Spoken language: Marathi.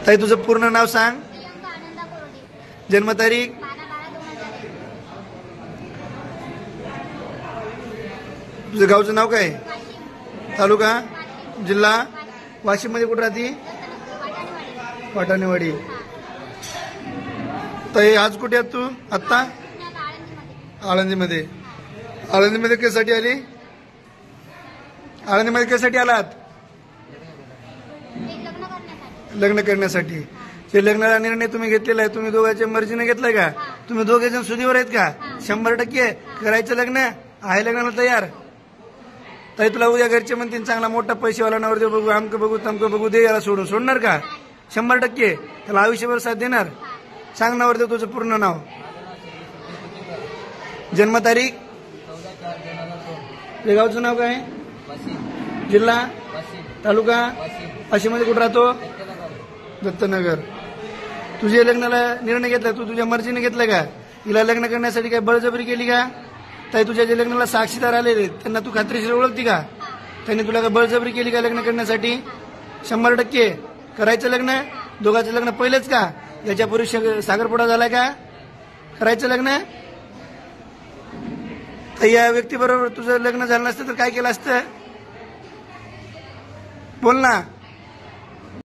ताई तुझं पूर्ण नाव सांग, जन्मतारीख, तुझं गावचं नाव काय, तालुका, जिल्हा, वाशिम मध्ये कुठं राहती, वाटाणेवाडी. ताई आज कुठे आहात तू आत्ता? आळंदीमध्ये. आळंदीमध्ये कशासाठी आली? आळंदीमध्ये कशासाठी आलात? लग्न करण्यासाठी. ते लग्नाचा निर्णय तुम्ही घेतलेला आहे, तुम्ही दोघांच्या मर्जीने घेतलाय का? तुम्ही दोघे जण सुधीवर आहेत का? 100% करायचं लग्न आहे, लग्नाला तयार? ताई तुला उद्या घरचे म्हणतील चांगला मोठा पैसेवाला नवरदेव बघू, आमकं बघू, तमकं बघू, दे याला सोडून. सोडणार का? 100% त्याला आयुष्यभर साथ देणार? सांग नवरदेव तुझं पूर्ण नाव, जन्मतारीख, तुझ्या गावचं नाव काय, जिल्हा, तालुका, वाशीमध्ये कुठं राहतो, दत्तनगर. तुझ्या लग्नाला निर्णय घेतला, तू तुझ्या मर्जीने घेतला का? तिला लग्न करण्यासाठी काय बळजबरी केली का? ताई तुझ्या जे लग्नाला साक्षीदार आलेले त्यांना तू खात्रीशीर ओळखती का? त्यांनी तुला काय बळजबरी केली का लग्न करण्यासाठी? 100% करायचं लग्न. दोघांचं लग्न पहिलेच का? याच्यापूर्वी साखरपुडा झाला का? करायचं लग्न. तर या व्यक्तीबरोबर तुझं लग्न झालं नसतं तर काय केलं असतं? बोल ना.